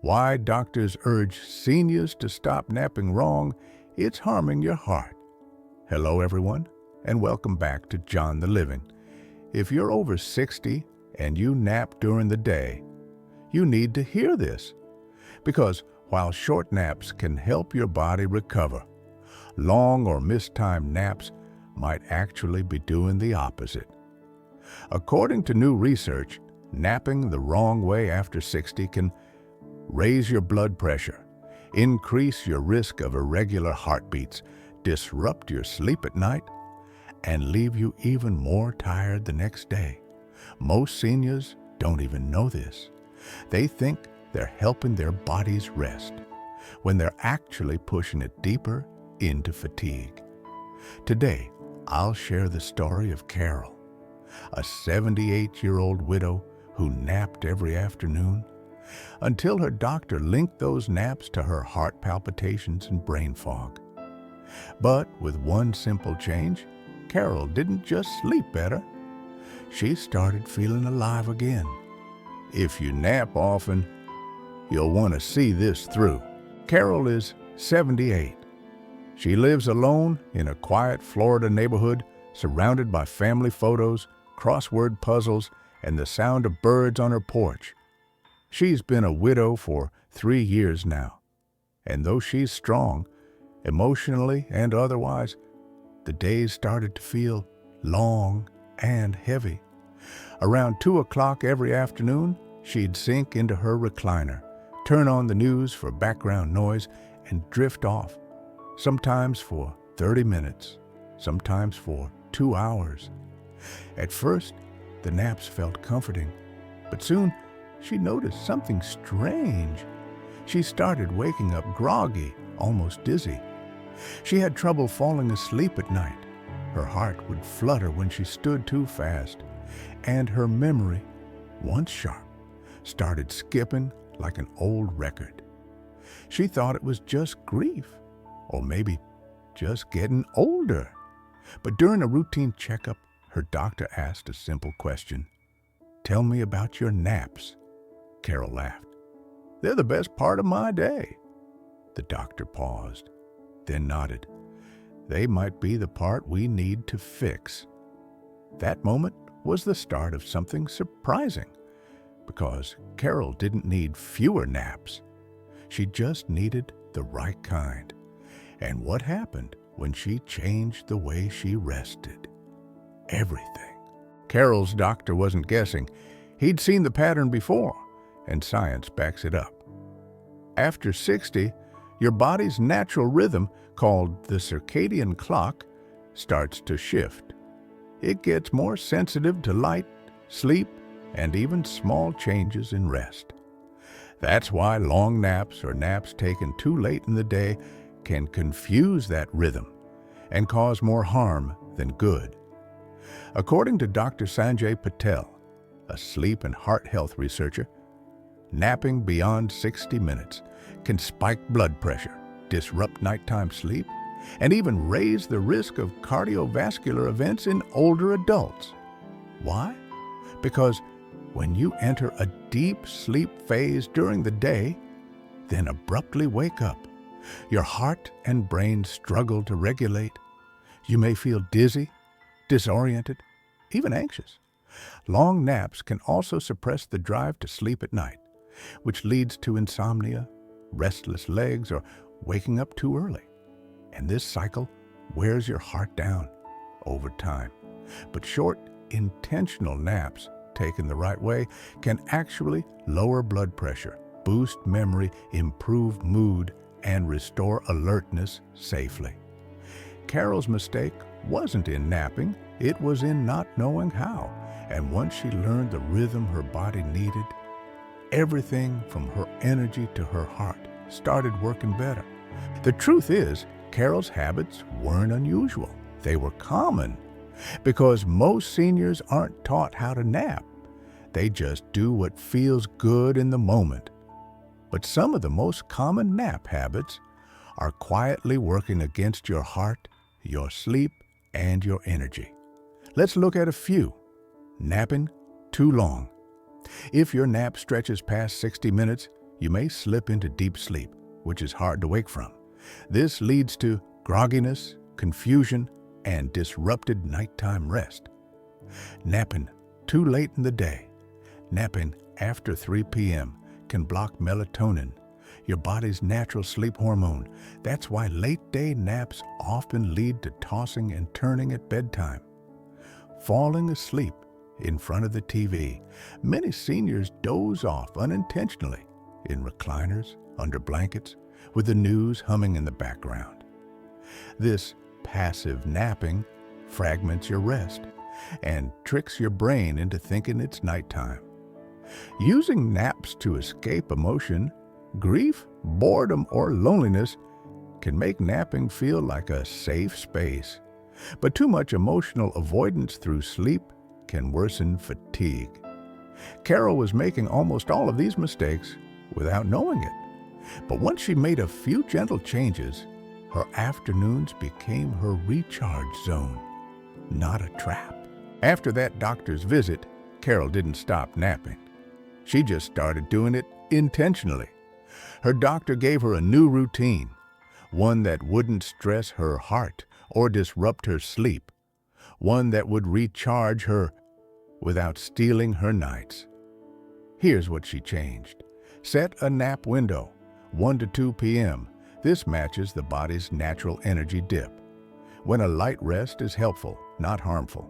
Why doctors urge seniors to stop napping wrong, it's harming your heart. Hello everyone, and welcome back to John the Living. If you're over 60 and you nap during the day, you need to hear this. Because while short naps can help your body recover, long or mistimed naps might actually be doing the opposite. According to new research, napping the wrong way after 60 can raise your blood pressure, increase your risk of irregular heartbeats, disrupt your sleep at night, and leave you even more tired the next day. Most seniors don't even know this. They think they're helping their bodies rest, when they're actually pushing it deeper into fatigue. Today, I'll share the story of Carol, a 78-year-old widow who napped every afternoon until her doctor linked those naps to her heart palpitations and brain fog. But with one simple change, Carol didn't just sleep better. She started feeling alive again. If you nap often, you'll want to see this through. Carol is 78. She lives alone in a quiet Florida neighborhood surrounded by family photos, crossword puzzles, and the sound of birds on her porch. She's been a widow for 3 years now, and though she's strong, emotionally and otherwise, the days started to feel long and heavy. Around 2 o'clock every afternoon, she'd sink into her recliner, turn on the news for background noise, and drift off, sometimes for 30 minutes, sometimes for 2 hours. At first, the naps felt comforting, but soon she noticed something strange. She started waking up groggy, almost dizzy. She had trouble falling asleep at night. Her heart would flutter when she stood too fast, and her memory, once sharp, started skipping like an old record. She thought it was just grief, or maybe just getting older. But during a routine checkup, her doctor asked a simple question. "Tell me about your naps." Carol laughed. "They're the best part of my day." The doctor paused, then nodded. "They might be the part we need to fix." That moment was the start of something surprising, because Carol didn't need fewer naps. She just needed the right kind. And what happened when she changed the way she rested? Everything. Carol's doctor wasn't guessing. He'd seen the pattern before, and science backs it up. After 60, your body's natural rhythm, called the circadian clock, starts to shift. It gets more sensitive to light, sleep, and even small changes in rest. That's why long naps or naps taken too late in the day can confuse that rhythm and cause more harm than good. According to Dr. Sanjay Patel, a sleep and heart health researcher, napping beyond 60 minutes can spike blood pressure, disrupt nighttime sleep, and even raise the risk of cardiovascular events in older adults. Why? Because when you enter a deep sleep phase during the day, then abruptly wake up, your heart and brain struggle to regulate. You may feel dizzy, disoriented, even anxious. Long naps can also suppress the drive to sleep at night, which leads to insomnia, restless legs, or waking up too early. And this cycle wears your heart down over time. But short, intentional naps, taken the right way, can actually lower blood pressure, boost memory, improve mood, and restore alertness safely. Carol's mistake wasn't in napping, it was in not knowing how. And once she learned the rhythm her body needed, everything from her energy to her heart started working better. The truth is, Carol's habits weren't unusual. They were common, because most seniors aren't taught how to nap. They just do what feels good in the moment. But some of the most common nap habits are quietly working against your heart, your sleep, and your energy. Let's look at a few. Napping too long. If your nap stretches past 60 minutes, you may slip into deep sleep, which is hard to wake from. This leads to grogginess, confusion, and disrupted nighttime rest. Napping too late in the day. Napping after 3 p.m. can block melatonin, your body's natural sleep hormone. That's why late-day naps often lead to tossing and turning at bedtime. Falling asleep in front of the TV. Many seniors doze off unintentionally in recliners, under blankets, with the news humming in the background. This passive napping fragments your rest and tricks your brain into thinking it's nighttime. Using naps to escape emotion, grief, boredom, or loneliness can make napping feel like a safe space. But too much emotional avoidance through sleep can worsen fatigue. Carol was making almost all of these mistakes without knowing it. But once she made a few gentle changes, her afternoons became her recharge zone, not a trap. After that doctor's visit, Carol didn't stop napping. She just started doing it intentionally. Her doctor gave her a new routine, one that wouldn't stress her heart or disrupt her sleep, one that would recharge her without stealing her nights. Here's what she changed. Set a nap window, 1 to 2 p.m. This matches the body's natural energy dip, when a light rest is helpful, not harmful.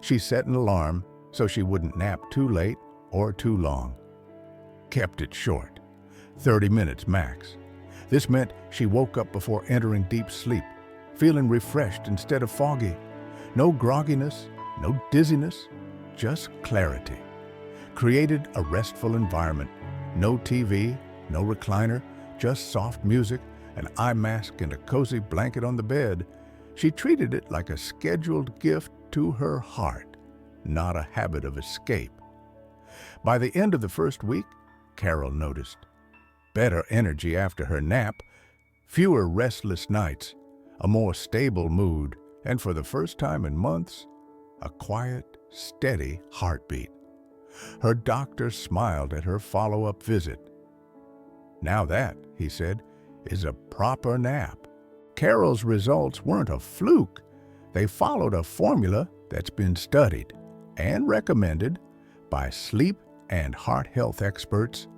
She set an alarm so she wouldn't nap too late or too long. Kept it short, 30 minutes max. This meant she woke up before entering deep sleep, feeling refreshed instead of foggy. No grogginess, no dizziness, just clarity. Created a restful environment. No TV, no recliner, just soft music, an eye mask, and a cozy blanket on the bed. She treated it like a scheduled gift to her heart, not a habit of escape. By the end of the first week, Carol noticed better energy after her nap, fewer restless nights, a more stable mood, and for the first time in months, a quiet, steady heartbeat. Her doctor smiled at her follow-up visit. "Now that," he said, "is a proper nap." Carol's results weren't a fluke. They followed a formula that's been studied and recommended by sleep and heart health experts.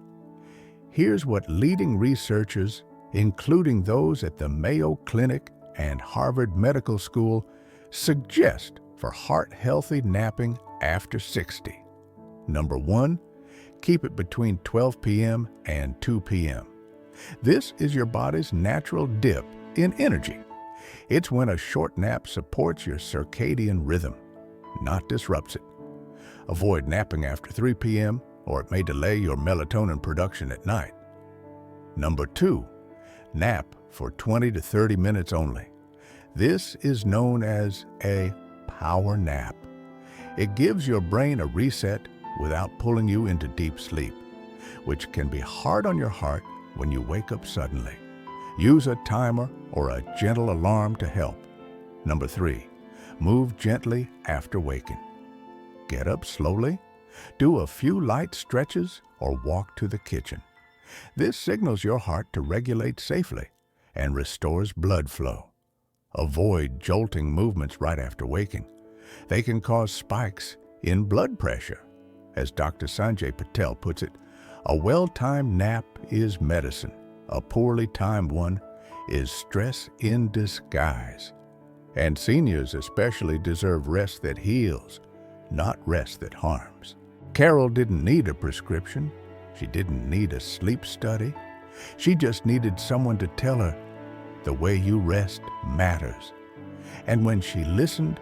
Here's what leading researchers, including those at the Mayo Clinic and Harvard Medical School, suggest for heart-healthy napping after 60. Number 1, keep it between 12 p.m. and 2 p.m. This is your body's natural dip in energy. It's when a short nap supports your circadian rhythm, not disrupts it. Avoid napping after 3 p.m. or it may delay your melatonin production at night. Number 2, nap for 20 to 30 minutes only. This is known as a power nap. It gives your brain a reset without pulling you into deep sleep, which can be hard on your heart when you wake up suddenly. Use a timer or a gentle alarm to help. Number 3, move gently after waking. Get up slowly, do a few light stretches, or walk to the kitchen. This signals your heart to regulate safely and restores blood flow. Avoid jolting movements right after waking. They can cause spikes in blood pressure. As Dr. Sanjay Patel puts it, a well-timed nap is medicine. A poorly timed one is stress in disguise. And seniors especially deserve rest that heals, not rest that harms. Carol didn't need a prescription. She didn't need a sleep study. She just needed someone to tell her, the way you rest matters. And when she listened,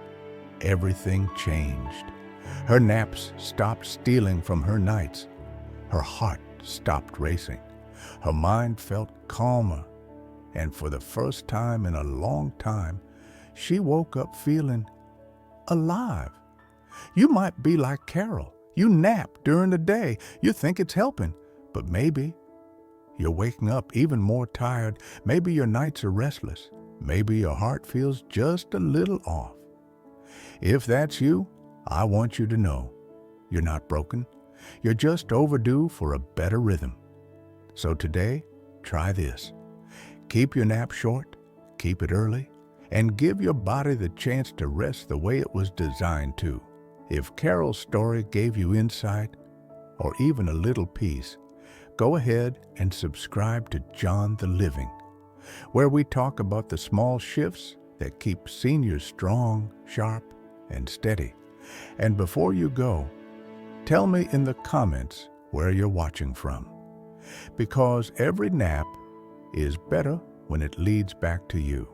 everything changed. Her naps stopped stealing from her nights. Her heart stopped racing. Her mind felt calmer. And for the first time in a long time, she woke up feeling alive. You might be like Carol. You nap during the day. You think it's helping, but maybe you're waking up even more tired. Maybe your nights are restless. Maybe your heart feels just a little off. If that's you, I want you to know you're not broken. You're just overdue for a better rhythm. So today, try this. Keep your nap short, keep it early, and give your body the chance to rest the way it was designed to. If Carol's story gave you insight or even a little peace, go ahead and subscribe to John the Living, where we talk about the small shifts that keep seniors strong, sharp, and steady. And before you go, tell me in the comments where you're watching from, because every nap is better when it leads back to you.